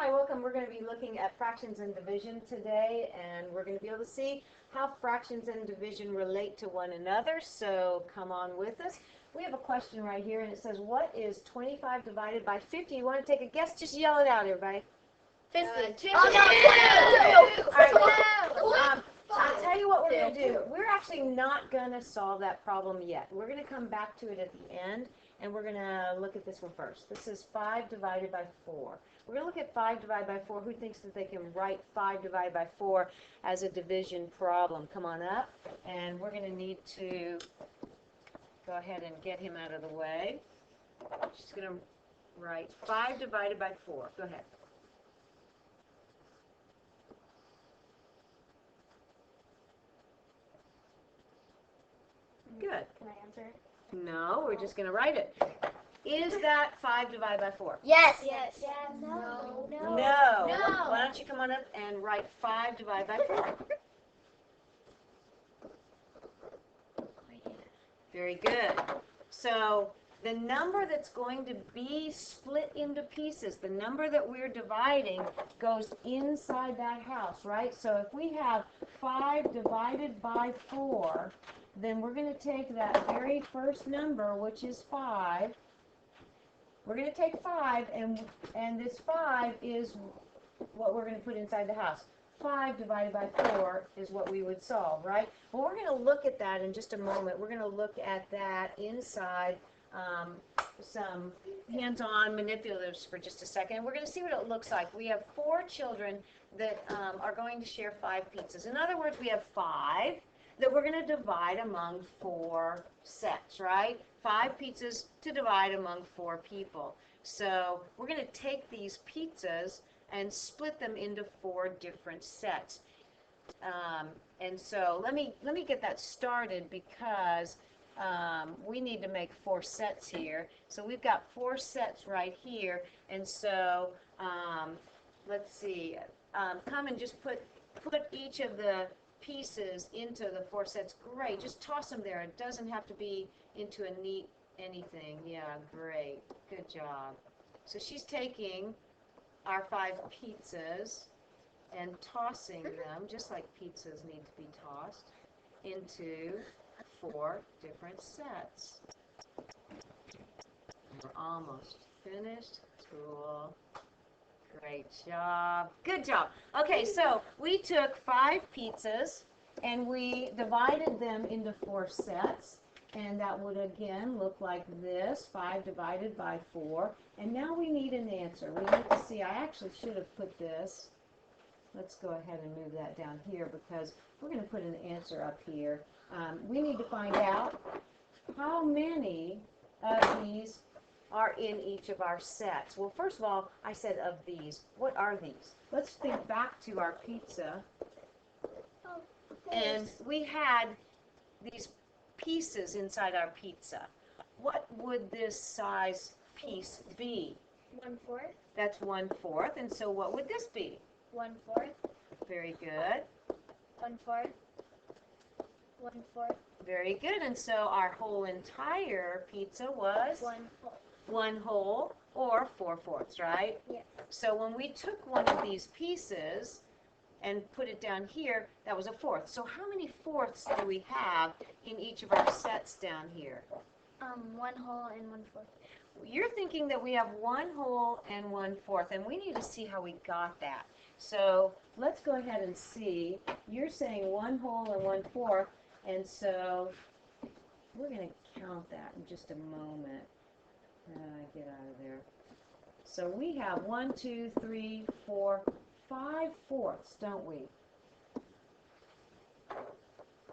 Hi, welcome. We're going to be looking at fractions and division today, and we're going to be able to see how fractions and division relate to one another. So come on with us. We have a question right here, and it says, what is 25 divided by 50? You want to take a guess? Just yell it out, everybody. 50. Oh, no, 2! All right, I'll tell you what we're going to do. We're actually not going to solve that problem yet. We're going to come back to it at the end, and we're going to look at this one first. This is 5 divided by 4. We're going to look at 5 divided by 4. Who thinks that they can write 5 divided by 4 as a division problem? Come on up, and we're going to need to go ahead and get him out of the way. She's going to write 5 divided by 4. Go ahead. Good. Can I answer it? No, we're just going to write it. Is that 5 divided by 4? Yes. Yes. Yeah, No. No. Why don't you come on up and write 5 divided by 4? Very good. So the number that's going to be split into pieces, the number that we're dividing, goes inside that house, right? So if we have 5 divided by 4, then we're going to take that very first number, which is 5. We're going to take 5, and this 5 is what we're going to put inside the house. 5 divided by 4 is what we would solve, right? Well, we're going to look at that in just a moment. We're going to look at that inside some hands-on manipulatives for just a second. We're going to see what it looks like. We have 4 children that are going to share 5 pizzas. In other words, we have 5 that we're going to divide among 4 sets, right? 5 pizzas to divide among 4 people. So we're going to take these pizzas and split them into 4 different sets. And so let me get that started because we need to make 4 sets here. So we've got 4 sets right here. And so let's see. Come and just put each of the pieces into the 4 sets. Great. Just toss them there. It doesn't have to be into a neat anything. Yeah, great. Good job. So she's taking our 5 pizzas and tossing them, just like pizzas need to be tossed, into 4 different sets. We're almost finished. Cool. Great job. Good job. Okay, so we took 5 pizzas and we divided them into 4 sets. And that would again look like this, 5 divided by 4. And now we need an answer. We need to see, I actually should have put this. Let's go ahead and move that down here because we're going to put an answer up here. We need to find out how many of these are in each of our sets. Well, first of all, I said of these. What are these? Let's think back to our pizza. And we had these pieces inside our pizza. What would this size piece be? 1/4. That's 1/4. And so what would this be? 1/4. Very good. 1/4. 1/4. Very good. And so our whole entire pizza was 1 whole. 1 whole or 4/4, right? Yeah. So when we took one of these pieces and put it down here, that was a 4th. So how many 4ths do we have in each of our sets down here? 1 whole and 1/4. You're thinking that we have 1 whole and 1/4, and we need to see how we got that. So let's go ahead and see. You're saying 1 whole and 1/4, and so we're going to count that in just a moment. Get out of there. So we have 1, 2, 3, 4, 5 fourths, don't we?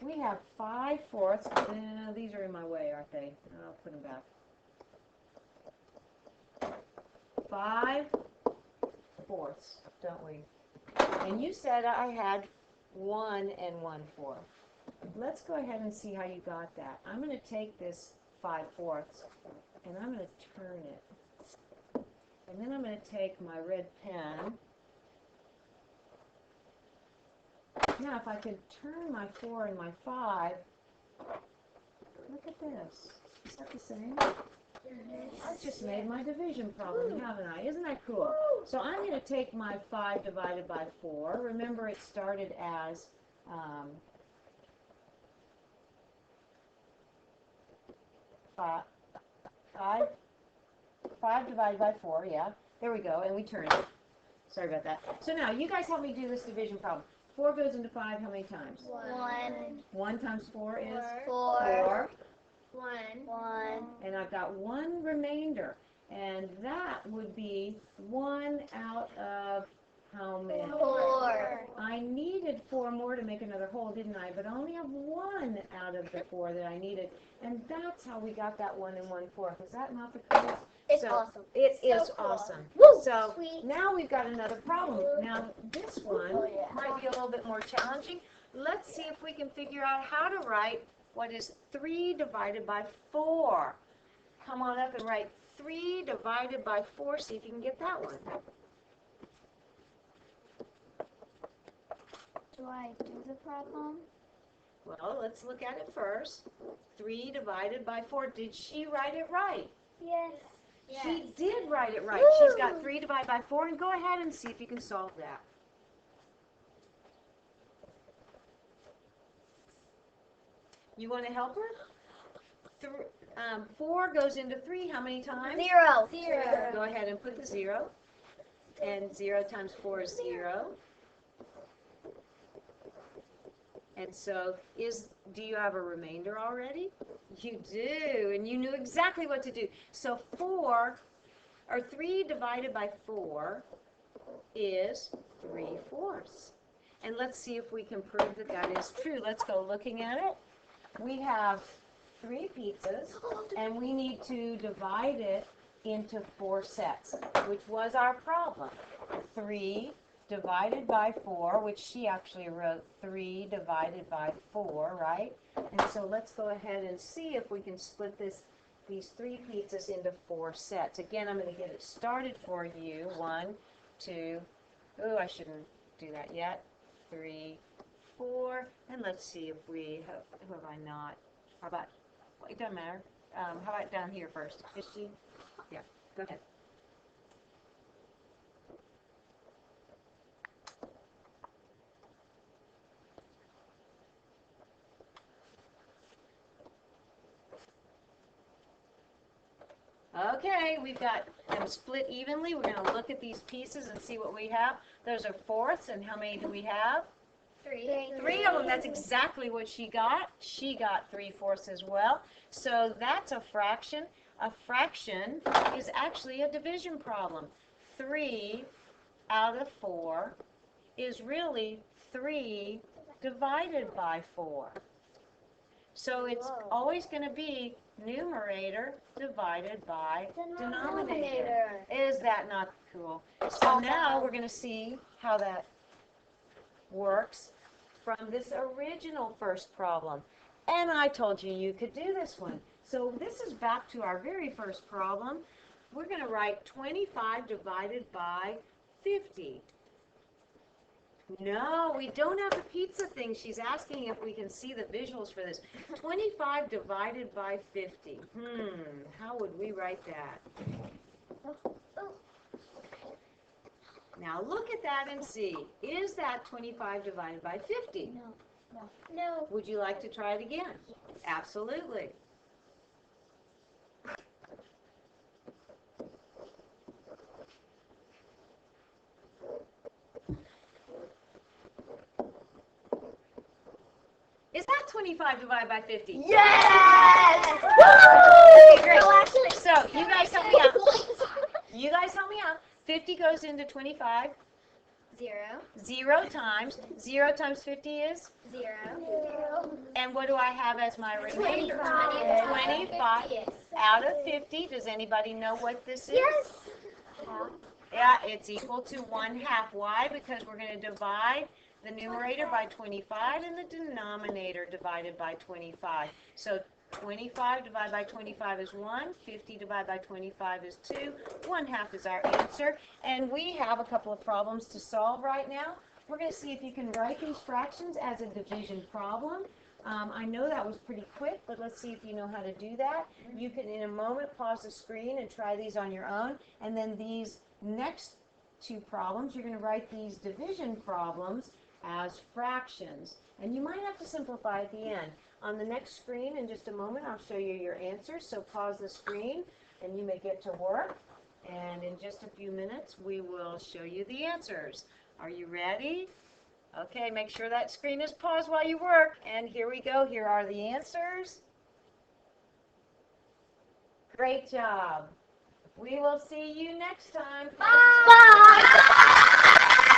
We have 5 fourths. These are in my way, aren't they? I'll put them back. 5 fourths, don't we? And you said I had 1 and 1/4. Let's go ahead and see how you got that. I'm going to take this 5 fourths and I'm going to turn it. And then I'm going to take my red pen. Now, if I could turn my 4 and my 5, look at this. Is that the same? I just made my division problem, haven't I? Isn't that cool? So I'm going to take my 5 divided by 4. Remember, it started as 5 divided by 4, yeah. There we go, and we turned it. Sorry about that. So now, you guys help me do this division problem. 4 goes into 5 how many times? 1. 1 times 4 is? 4. 4. 1. And I've got one remainder. And that would be 1 out of how many? 4. I needed 4 more to make another whole, didn't I? But I only have 1 out of the 4 that I needed. And that's how we got that 1 1/4. Is that not the coolest? It's So, awesome. It So is cool. awesome. Woo! So Sweet. now we've got another problem. Now this one might be a little bit more challenging. Let's see if we can figure out how to write what is 3 divided by 4. Come on up and write 3 divided by 4. See if you can get that one. Do I do the problem? Well, let's look at it first. 3 divided by 4. Did she write it right? Yes. She did write it right. She's got 3 divided by 4, and go ahead and see if you can solve that. You want to help her? 4 goes into 3 how many times? 0. Go ahead and put the 0. And 0 times 4 is 0. And so, do you have a remainder already? You do, and you knew exactly what to do. So 3 divided by 4 is 3/4. And let's see if we can prove that that is true. Let's go looking at it. We have 3 pizzas, and we need to divide it into 4 sets, which was our problem. 3 divided by 4, which she actually wrote 3 divided by 4, right? And so let's go ahead and see if we can split these 3 pizzas into 4 sets. Again, I'm going to get it started for you. 1, 2, oh, I shouldn't do that yet. 3, 4, and let's see if we have I not. How about, well, it doesn't matter. How about down here first? Is she? Yeah, go ahead. Okay, we've got them split evenly. We're going to look at these pieces and see what we have. Those are 4ths, and how many do we have? 3. 3 of them. That's exactly what she got. She got 3/4 as well. So that's a fraction. A fraction is actually a division problem. 3 out of 4 is really 3 divided by 4. So it's always going to be numerator divided by denominator. Is that not cool? So now we're going to see how that works from this original first problem. And I told you you could do this one. So this is back to our very first problem. We're going to write 25 divided by 50. No, we don't have the pizza thing. She's asking if we can see the visuals for this. 25 divided by 50. How would we write that? Now look at that and see. Is that 25 divided by 50? No. Would you like to try it again? Absolutely. Is that 25 divided by 50? Yes! Okay, great. So you guys help me out. You guys help me out. 50 goes into 25. 0. 0 times 50 is? 0. And what do I have as my remainder? 25. 25 out of 50. Does anybody know what this is? Yes. Yeah, it's equal to 1/2. Why? Because we're going to divide the numerator by 25 and the denominator divided by 25. So 25 divided by 25 is 1. 50 divided by 25 is 2. 1/2 is our answer. And we have a couple of problems to solve right now. We're going to see if you can write these fractions as a division problem. I know that was pretty quick, but let's see if you know how to do that. You can, in a moment, pause the screen and try these on your own. And then these next two problems, you're going to write these division problems as fractions. And you might have to simplify at the end. On the next screen, in just a moment, I'll show you your answers. So pause the screen, and you may get to work. And in just a few minutes, we will show you the answers. Are you ready? Okay, make sure that screen is paused while you work. And here we go. Here are the answers. Great job. We will see you next time. Bye.